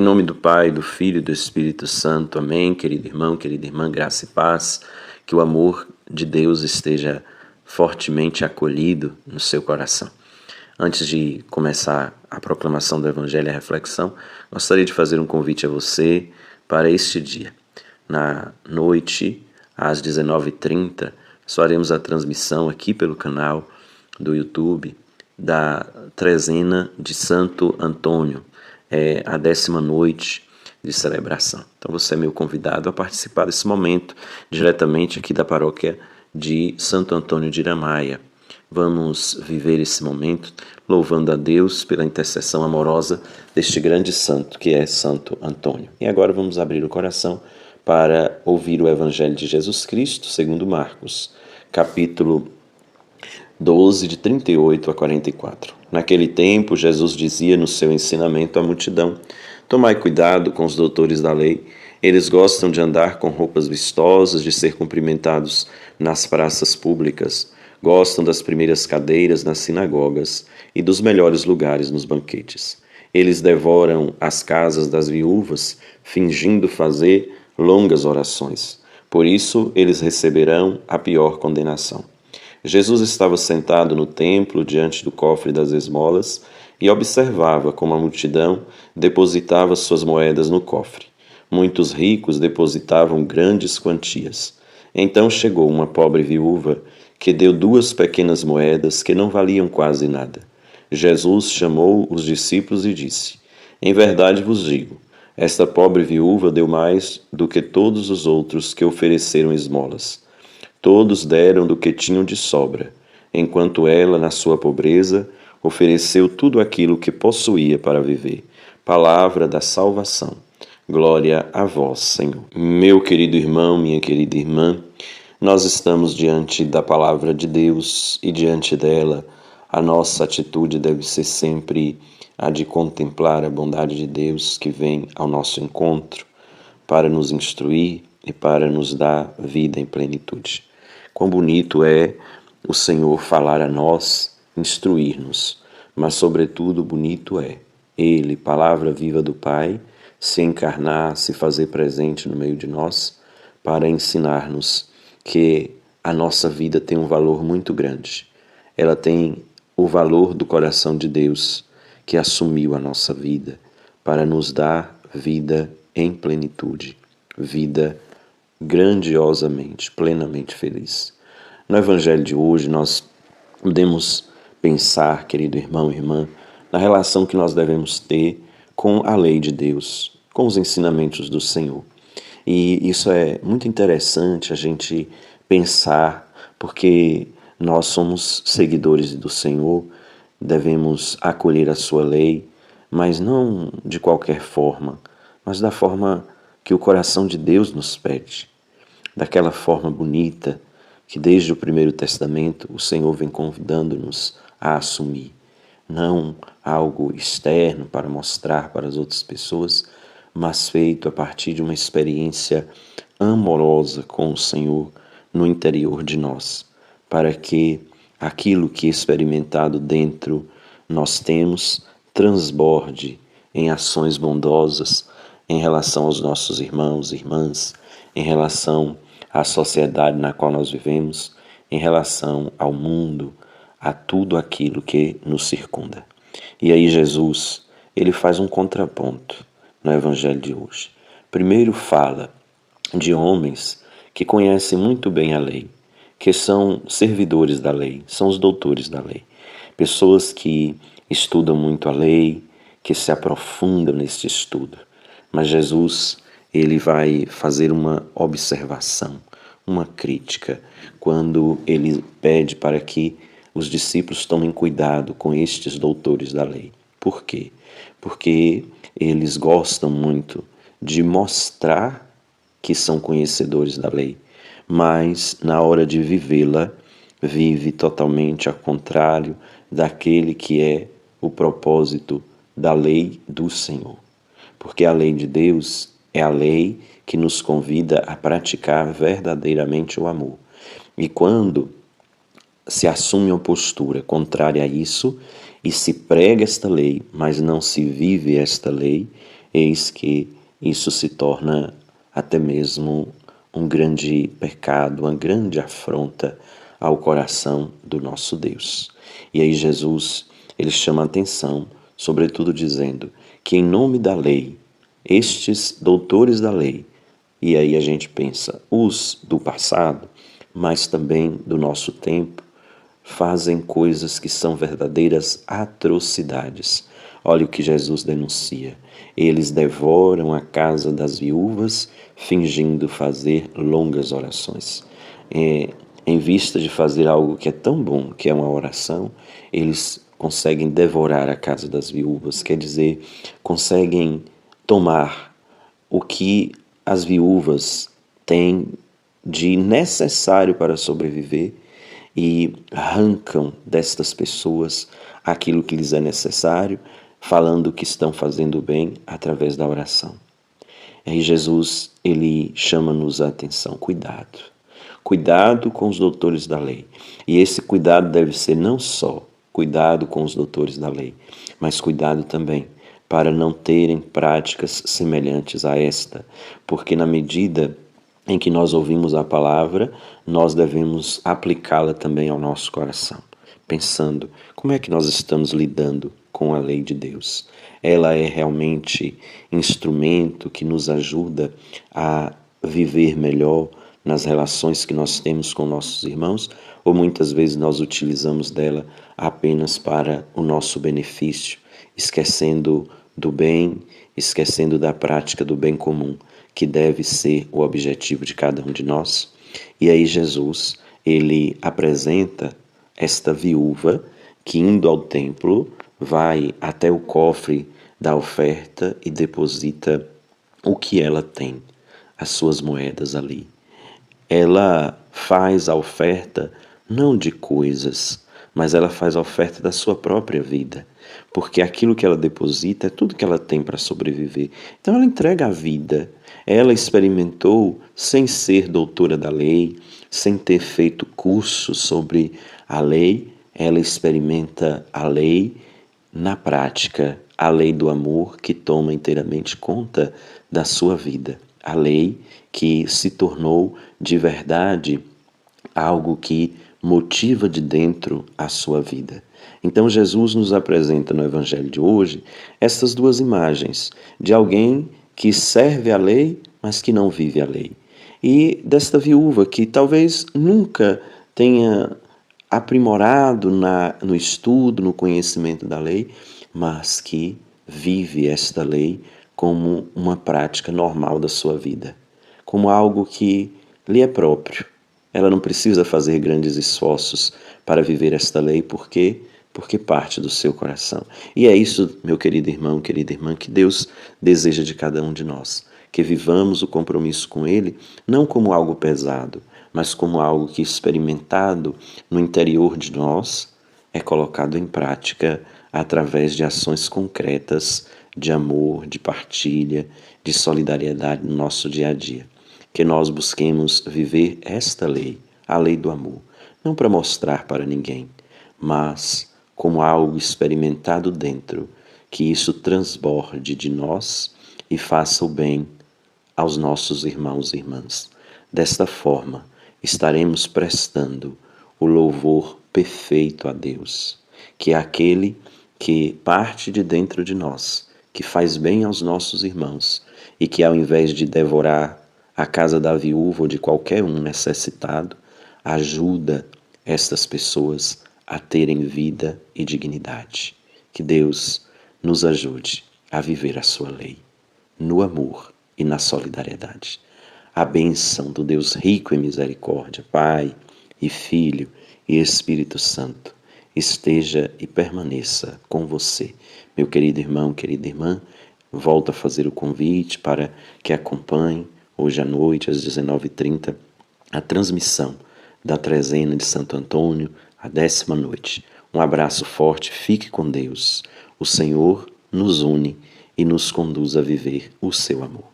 nome do Pai, do Filho e do Espírito Santo. Amém. Querido irmão, querida irmã, graça e paz. Que o amor de Deus esteja fortemente acolhido no seu coração. Antes de começar a proclamação do Evangelho e a reflexão, gostaria de fazer um convite a você para este dia. Na noite, às 19h30, faremos a transmissão aqui pelo canal do YouTube da trezena de Santo Antônio. É a 10ª noite de celebração. Então você é meu convidado a participar desse momento, diretamente aqui da paróquia de Santo Antônio de Iramaia. Vamos viver esse momento louvando a Deus pela intercessão amorosa deste grande santo, que é Santo Antônio. E agora vamos abrir o coração para ouvir o Evangelho de Jesus Cristo, segundo Marcos, capítulo 12, de 38 a 44. Naquele tempo, Jesus dizia no seu ensinamento à multidão: tomai cuidado com os doutores da lei. Eles gostam de andar com roupas vistosas, de ser cumprimentados nas praças públicas. Gostam das primeiras cadeiras nas sinagogas e dos melhores lugares nos banquetes. Eles devoram as casas das viúvas, fingindo fazer longas orações. Por isso, eles receberão a pior condenação. Jesus estava sentado no templo diante do cofre das esmolas e observava como a multidão depositava suas moedas no cofre. Muitos ricos depositavam grandes quantias. Então chegou uma pobre viúva que deu 2 pequenas moedas que não valiam quase nada. Jesus chamou os discípulos e disse: em verdade vos digo, esta pobre viúva deu mais do que todos os outros que ofereceram esmolas. Todos deram do que tinham de sobra, enquanto ela, na sua pobreza, ofereceu tudo aquilo que possuía para viver. Palavra da salvação. Glória a vós, Senhor. Meu querido irmão, minha querida irmã, nós estamos diante da palavra de Deus e diante dela a nossa atitude deve ser sempre a de contemplar a bondade de Deus que vem ao nosso encontro para nos instruir e para nos dar vida em plenitude. Quão bonito é o Senhor falar a nós, instruir-nos, mas sobretudo bonito é Ele, palavra viva do Pai, se encarnar, se fazer presente no meio de nós, para ensinar-nos que a nossa vida tem um valor muito grande. Ela tem o valor do coração de Deus, que assumiu a nossa vida para nos dar vida em plenitude, vida grandiosamente, plenamente feliz. No Evangelho de hoje nós podemos pensar, querido irmão e irmã, na relação que nós devemos ter com a lei de Deus, com os ensinamentos do Senhor. E isso é muito interessante a gente pensar, porque nós somos seguidores do Senhor, devemos acolher a sua lei, mas não de qualquer forma, mas da forma que o coração de Deus nos pede, daquela forma bonita que desde o Primeiro Testamento o Senhor vem convidando-nos a assumir. Não algo externo para mostrar para as outras pessoas, mas feito a partir de uma experiência amorosa com o Senhor no interior de nós, para que aquilo que experimentado dentro nós temos transborde em ações bondosas em relação aos nossos irmãos e irmãs, em relação à sociedade na qual nós vivemos, em relação ao mundo, a tudo aquilo que nos circunda. E aí Jesus, ele faz um contraponto no Evangelho de hoje. Primeiro fala de homens que conhecem muito bem a lei, que são servidores da lei, são os doutores da lei. Pessoas que estudam muito a lei, que se aprofundam nesse estudo. Mas Jesus, ele vai fazer uma observação, uma crítica, quando ele pede para que os discípulos tomem cuidado com estes doutores da lei. Por quê? Porque eles gostam muito de mostrar que são conhecedores da lei, mas na hora de vivê-la, vive totalmente ao contrário daquele que é o propósito da lei do Senhor. Porque a lei de Deus é a lei que nos convida a praticar verdadeiramente o amor. E quando se assume uma postura contrária a isso e se prega esta lei, mas não se vive esta lei, eis que isso se torna até mesmo um grande pecado, uma grande afronta ao coração do nosso Deus. E aí Jesus, ele chama a atenção, sobretudo dizendo que em nome da lei, estes doutores da lei, e aí a gente pensa os do passado, mas também do nosso tempo, fazem coisas que são verdadeiras atrocidades. Olha o que Jesus denuncia. Eles devoram a casa das viúvas, fingindo fazer longas orações. Em vista de fazer algo que é tão bom, que é uma oração, eles conseguem devorar a casa das viúvas, quer dizer, conseguem tomar o que as viúvas têm de necessário para sobreviver e arrancam destas pessoas aquilo que lhes é necessário, falando que estão fazendo bem através da oração. Aí Jesus, ele chama-nos a atenção, cuidado. Cuidado com os doutores da lei. E esse cuidado deve ser não só cuidado com os doutores da lei, mas cuidado também para não terem práticas semelhantes a esta, porque na medida em que nós ouvimos a palavra, nós devemos aplicá-la também ao nosso coração, pensando como é que nós estamos lidando com a lei de Deus. Ela é realmente instrumento que nos ajuda a viver melhor nas relações que nós temos com nossos irmãos, ou muitas vezes nós utilizamos dela apenas para o nosso benefício, esquecendo do bem, esquecendo da prática do bem comum, que deve ser o objetivo de cada um de nós. E aí Jesus, ele apresenta esta viúva que, indo ao templo, vai até o cofre da oferta e deposita o que ela tem, as suas moedas ali. Ela faz a oferta não de coisas, mas ela faz a oferta da sua própria vida, porque aquilo que ela deposita é tudo que ela tem para sobreviver. Então ela entrega a vida. Ela experimentou sem ser doutora da lei, sem ter feito curso sobre a lei, ela experimenta a lei na prática, a lei do amor que toma inteiramente conta da sua vida, a lei que se tornou de verdade algo que motiva de dentro a sua vida. Então Jesus nos apresenta no Evangelho de hoje essas duas imagens de alguém que serve a lei, mas que não vive a lei. E desta viúva que talvez nunca tenha aprimorado no estudo, no conhecimento da lei, mas que vive esta lei como uma prática normal da sua vida, como algo que lhe é próprio. Ela não precisa fazer grandes esforços para viver esta lei, porque parte do seu coração. E é isso, meu querido irmão, querida irmã, que Deus deseja de cada um de nós, que vivamos o compromisso com Ele não como algo pesado, mas como algo que, experimentado no interior de nós, é colocado em prática através de ações concretas de amor, de partilha, de solidariedade no nosso dia a dia. Que nós busquemos viver esta lei, a lei do amor, não para mostrar para ninguém, mas como algo experimentado dentro, que isso transborde de nós e faça o bem aos nossos irmãos e irmãs. Desta forma, estaremos prestando o louvor perfeito a Deus, que é aquele que parte de dentro de nós, que faz bem aos nossos irmãos e que, ao invés de devorar a casa da viúva ou de qualquer um necessitado, ajuda estas pessoas a terem vida e dignidade. Que Deus nos ajude a viver a sua lei, no amor e na solidariedade. A bênção do Deus rico em misericórdia, Pai e Filho e Espírito Santo, esteja e permaneça com você. Meu querido irmão, querida irmã, volto a fazer o convite para que acompanhe hoje à noite, às 19h30, a transmissão da trezena de Santo Antônio, a 10ª noite. Um abraço forte, fique com Deus. O Senhor nos une e nos conduz a viver o seu amor.